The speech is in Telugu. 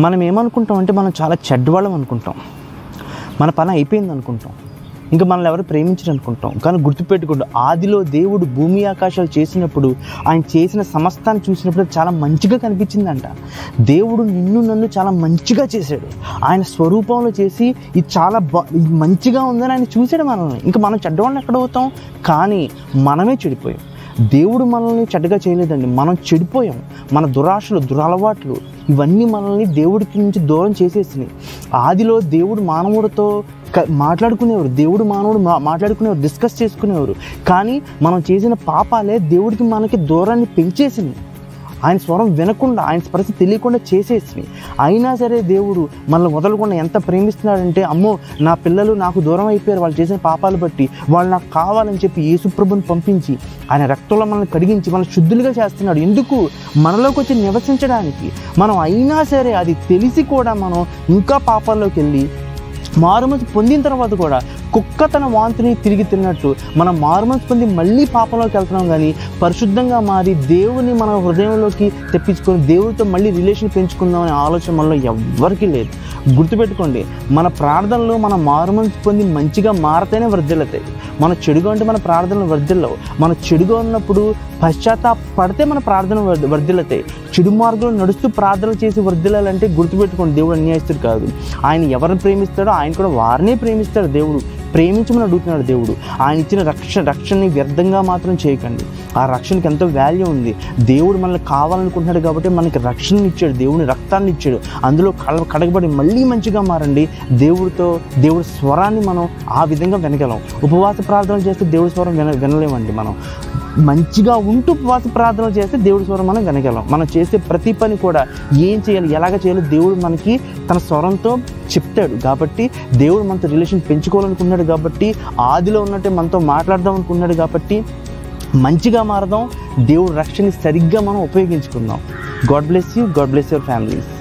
మనం ఏమనుకుంటాం అంటే మనం చాలా చెడ్డవాళ్ళం అనుకుంటాం, మన పని అయిపోయింది అనుకుంటాం, ఇంకా మనల్ని ఎవరు ప్రేమించరు అనుకుంటాం. కానీ గుర్తుపెట్టుకోండి, ఆదిలో దేవుడు భూమి ఆకాశాలు చేసినప్పుడు ఆయన చేసిన సమస్తాన్ని చూసినప్పుడు చాలా మంచిగా కనిపించిందంట. దేవుడు నిన్ను నన్ను చాలా మంచిగా చేశాడు, ఆయన స్వరూపంలో చేసి ఇది చాలా మంచిగా ఉందని ఆయన చూశాడు మనల్ని. ఇంకా మనం చెడ్డవాళ్ళని ఎక్కడ అవుతాం? కానీ మనమే చెడిపోయాం. దేవుడు మనల్ని చెడ్డగా చేయలేదండి, మనం చెడిపోయాం. మన దురాశలు, దురలవాట్లు ఇవన్నీ మనల్ని దేవుడికి నుంచి దూరం చేసేసినాయి. ఆదిలో దేవుడు మానవుడితో మాట్లాడుకునేవారు, దేవుడు మానవుడు మాట్లాడుకునేవారు, డిస్కస్ చేసుకునేవారు. కానీ మనం చేసిన పాపాలే దేవుడికి మనకి దూరాన్ని పెంచేసింది. ఆయన స్వరం వినకుండా, ఆయన స్పర్శ తెలియకుండా చేసేసి అయినా సరే దేవుడు మనల్ని వదలకుండా ఎంత ప్రేమిస్తున్నాడంటే, అమ్మో నా పిల్లలు నాకు దూరం అయిపోయారు వాళ్ళు చేసిన పాపాలు బట్టి, వాళ్ళు నాకు కావాలని చెప్పి యేసుప్రభుని పంపించి ఆయన రక్తంలో మనల్ని కడిగించి మనల్ని శుద్ధులుగా చేస్తున్నాడు. ఎందుకు? మనలోకి వచ్చి నివసించడానికి. మనం అయినా సరే అది తెలిసి కూడా మనం ఇంకా పాపాల్లోకి వెళ్ళి మారుమనసు పొందిన తర్వాత కూడా కుక్క తన వాంతిని తిరిగి తిన్నట్టు మనం మారుమనసు పొంది మళ్ళీ పాపంలోకి వెళ్తున్నాం. కానీ పరిశుద్ధంగా మారి దేవుని మన హృదయంలోకి తెప్పించుకొని దేవుడితో మళ్ళీ రిలేషన్ పెంచుకుందాం అనే ఆలోచన మనలో ఎవ్వరికీ లేదు. గుర్తుపెట్టుకోండి, మన ప్రార్థనలు మన మారుమనసు పొంది మంచిగా మారితేనే వర్ధిల్లుతాయి. మన చెడుగా ఉంటే మన ప్రార్థనలు వర్ధిల్లవు. మన చెడుగా ఉన్నప్పుడు పశ్చాత్తాపడితే మన ప్రార్థన వర్ధిల్లుతాయి. చెడు మార్గంలో నడుస్తూ ప్రార్థనలు చేసి వర్ధిల్లాలంటే గుర్తుపెట్టుకోండి, దేవుడు అన్యాయస్తుడు కాదు. ఆయన ఎవరిని ప్రేమిస్తాడో ఆయన కూడా వారినే ప్రేమిస్తాడు. దేవుడు ప్రేమించమని అడుగుతున్నాడు. దేవుడు ఆయన ఇచ్చిన రక్షణని వ్యర్థంగా మాత్రం చేయకండి. ఆ రక్షణకి ఎంతో వాల్యూ ఉంది. దేవుడు మనల్ని కావాలనుకుంటున్నాడు కాబట్టి మనకి రక్షణ ఇచ్చాడు, దేవుని రక్తాన్ని ఇచ్చాడు. అందులో కడగబడి మళ్ళీ మంచిగా మారండి. దేవుడి స్వరాన్ని మనం ఆ విధంగా వినగలం. ఉపవాస ప్రార్థనలు చేస్తే దేవుడి స్వరం వినలేమండి. మనం మంచిగా ఉంటూ ఉపవాస ప్రార్థనలు చేస్తే దేవుడి స్వరం మనం వినగలం. మనం చేసే ప్రతి పని కూడా ఏం చేయాలి, ఎలాగ చేయాలో దేవుడు మనకి తన స్వరంతో చెప్తాడు. కాబట్టి దేవుడు మనతో రిలేషన్ పెంచుకోవాలనుకున్నాడు. కాబట్టి ఆదిలో ఉన్నట్టే మనతో మాట్లాడదాం అనుకున్నాడు. కాబట్టి మంచిగా మారదాం, దేవుడు రక్షణని సరిగ్గా మనం ఉపయోగించుకుందాం. God bless you, God bless your families.